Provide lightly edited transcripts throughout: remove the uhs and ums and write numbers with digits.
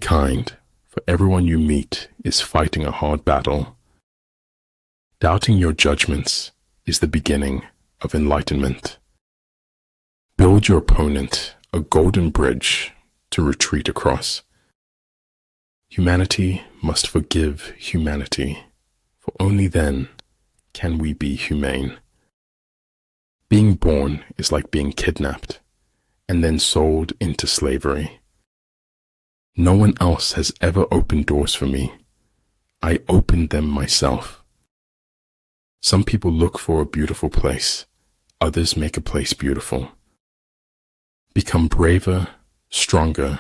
kind, for everyone you meet is fighting a hard battle. Doubting your judgments is the beginning of enlightenment. Build your opponent a golden bridge to retreat across. Humanity must forgive humanity, for only then can we be humane. Being born is like being kidnapped and then sold into slavery. No one else has ever opened doors for me. I opened them myself. Some people look for a beautiful place. Others make a place beautiful. Become braver, stronger,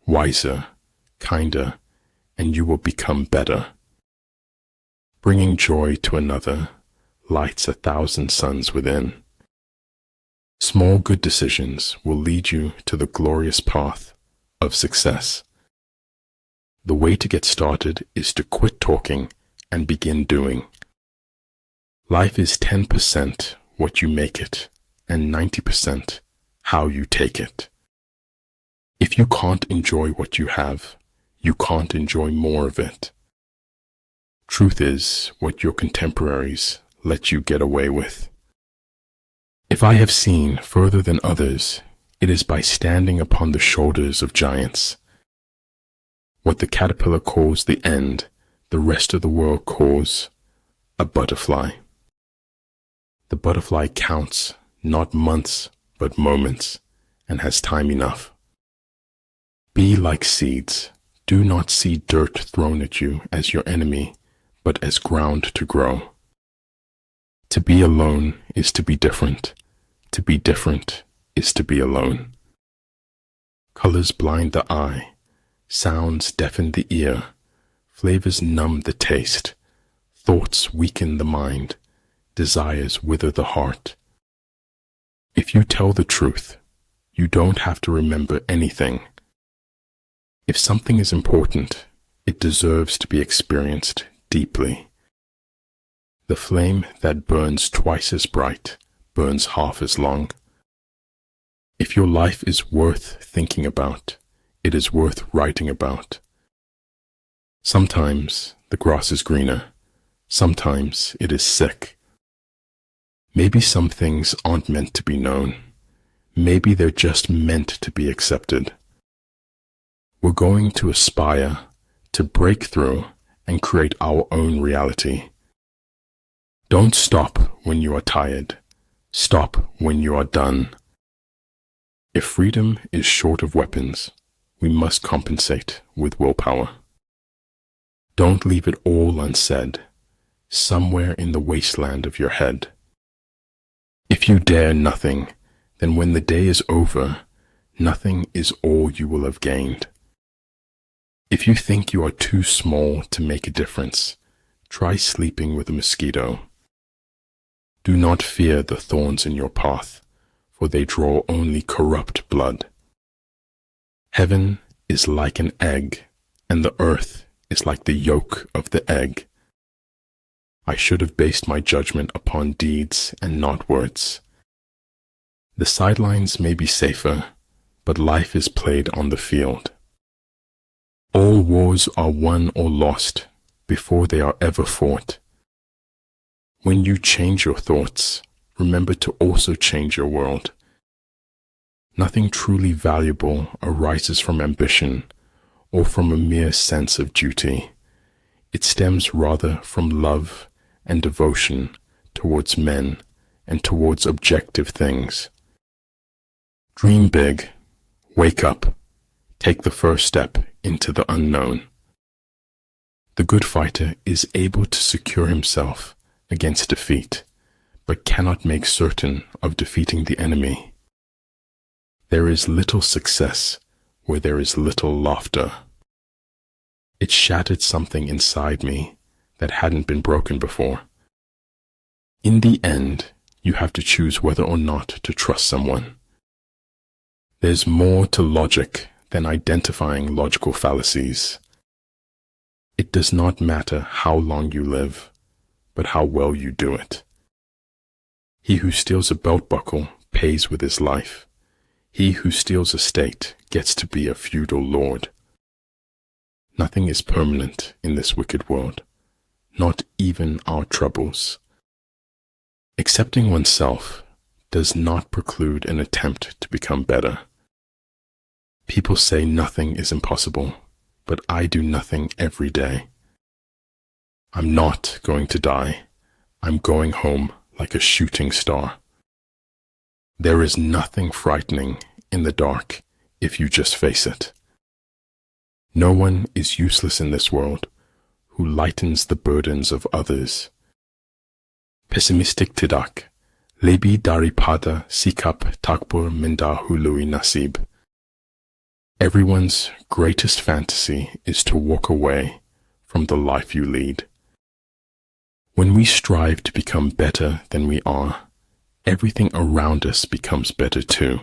wiser, kinder, and you will become better. Bringing joy to another lights 1,000 suns within. Small good decisions will lead you to the glorious path of success. The way to get started is to quit talking and begin doing. Life is 10% what you make it, and 90% how you take it. If you can't enjoy what you have, you can't enjoy more of it. Truth is what your contemporaries let you get away with. If I have seen further than others, it is by standing upon the shoulders of giants. What the caterpillar calls the end, the rest of the world calls a butterfly. The butterfly counts not months, but moments, and has time enough. Be like seeds. Do not see dirt thrown at you as your enemy, but as ground to grow. To be alone is to be different. To be different is to be alone. Colors blind the eye. Sounds deafen the ear. Flavors numb the taste. Thoughts weaken the mind. Desires wither the heart. If you tell the truth, you don't have to remember anything. If something is important, it deserves to be experienced deeply. The flame that burns twice as bright burns half as long. If your life is worth thinking about, it is worth writing about. Sometimes the grass is greener. Sometimes it is sick. Maybe some things aren't meant to be known. Maybe they're just meant to be accepted. We're going to aspire to break through and create our own reality. Don't stop when you are tired. Stop when you are done. If freedom is short of weapons, we must compensate with willpower. Don't leave it all unsaid, somewhere in the wasteland of your head. If you dare nothing, then when the day is over, nothing is all you will have gained. If you think you are too small to make a difference, try sleeping with a mosquito. Do not fear the thorns in your path, for they draw only corrupt blood. Heaven is like an egg, and the earth is like the yolk of the egg. I should have based my judgment upon deeds and not words. The sidelines may be safer, but life is played on the field. All wars are won or lost before they are ever fought. When you change your thoughts, remember to also change your world. Nothing truly valuable arises from ambition or from a mere sense of duty. It stems rather from love and devotion towards men and towards objective things. Dream big, wake up, take the first step into the unknown. The good fighter is able to secure himself against defeat, but cannot make certain of defeating the enemy. There is little success where there is little laughter. It shattered something inside me that hadn't been broken before. In the end, you have to choose whether or not to trust someone. There's more to logic than identifying logical fallacies. It does not matter how long you live, but how well you do it. He who steals a belt buckle pays with his life. He who steals a state gets to be a feudal lord. Nothing is permanent in this wicked world, not even our troubles. Accepting oneself does not preclude an attempt to become better. People say nothing is impossible, but I do nothing every day. I'm not going to die. I'm going home like a shooting star. There is nothing frightening in the dark if you just face it. No one is useless in this world who lightens the burdens of others. Pessimistic tidak, lebih daripada sikap takbur mendahului nasib. Everyone's greatest fantasy is to walk away from the life you lead. When we strive to become better than we are, everything around us becomes better too.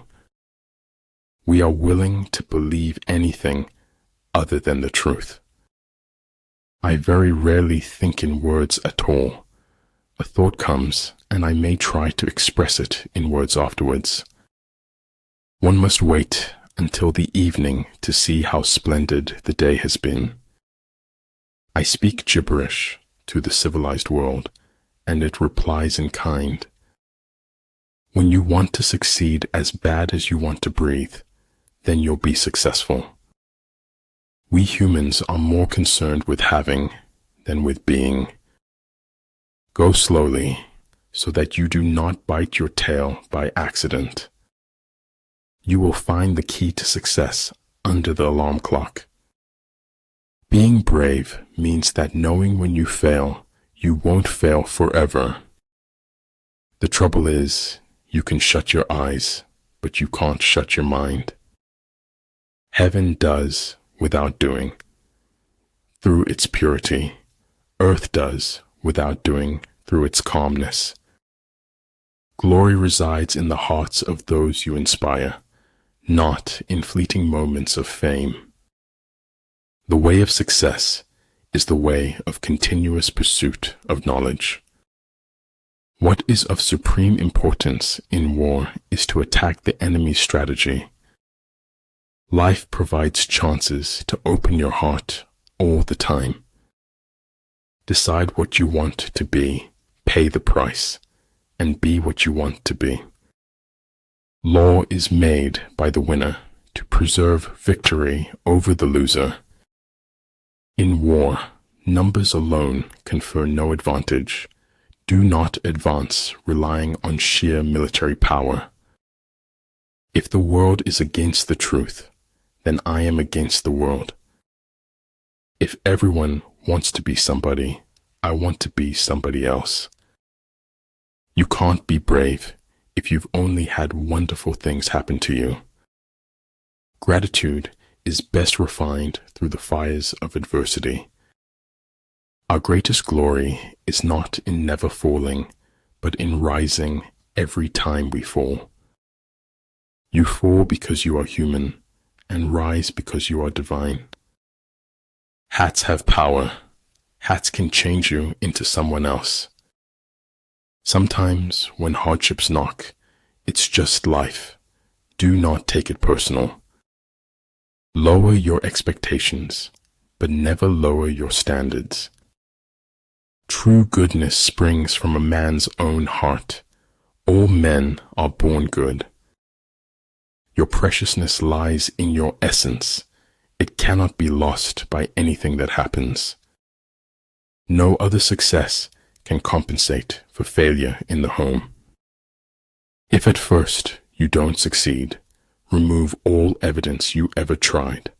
We are willing to believe anything other than the truth. I very rarely think in words at all. A thought comes, and I may try to express it in words afterwards. One must wait until the evening to see how splendid the day has been. I speak gibberish to the civilized world, and it replies in kind. When you want to succeed as bad as you want to breathe, then you'll be successful. We humans are more concerned with having than with being. Go slowly so that you do not bite your tail by accident. You will find the key to success under the alarm clock. Being brave means that knowing when you fail, you won't fail forever. The trouble is, you can shut your eyes, but you can't shut your mind. Heaven does without doing, through its purity. Earth does without doing, through its calmness. Glory resides in the hearts of those you inspire, not in fleeting moments of fame. The way of success is the way of continuous pursuit of knowledge. What is of supreme importance in war is to attack the enemy's strategy. Life provides chances to open your heart all the time. Decide what you want to be, pay the price, and be what you want to be. Law is made by the winner to preserve victory over the loser. In war, numbers alone confer no advantage. Do not advance relying on sheer military power. If the world is against the truth, then I am against the world. If everyone wants to be somebody, I want to be somebody else. You can't be brave if you've only had wonderful things happen to you. Gratitude is best refined through the fires of adversity. Our greatest glory is not in never falling, but in rising every time we fall. You fall because you are human, and rise because you are divine. Hats have power. Hats can change you into someone else. Sometimes when hardships knock, it's just life. Do not take it personal. Lower your expectations, but never lower your standards. True goodness springs from a man's own heart. All men are born good. Your preciousness lies in your essence. It cannot be lost by anything that happens. No other success can compensate for failure in the home. If at first you don't succeed, remove all evidence you ever tried.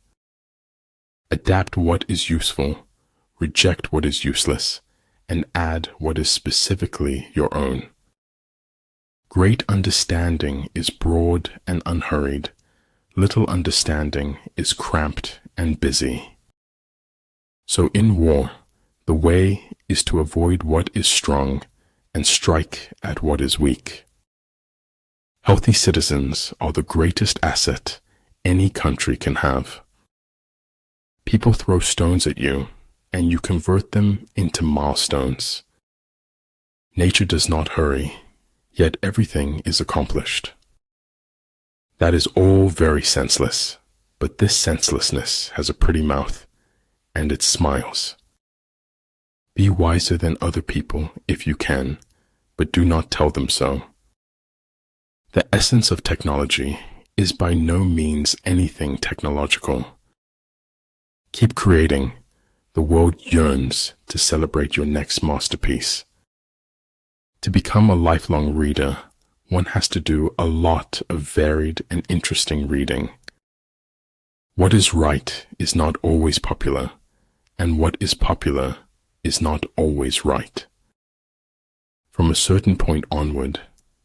Adapt what is useful, reject what is useless, and add what is specifically your own. Great understanding is broad and unhurried. Little understanding is cramped and busy. So in war, the way is to avoid what is strong and strike at what is weak. Healthy citizens are the greatest asset any country can have. People throw stones at you, and you convert them into milestones. Nature does not hurry, yet everything is accomplished. That is all very senseless, but this senselessness has a pretty mouth. and it smiles. Be wiser than other people if you can, but do not tell them so. The essence of technology is by no means anything technological. Keep creating. The world yearns to celebrate your next masterpiece. To become a lifelong reader, one has to do a lot of varied and interesting reading. What is right is not always popular, and what is popular is not always right. From a certain point onward,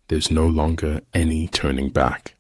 there's no longer any turning back.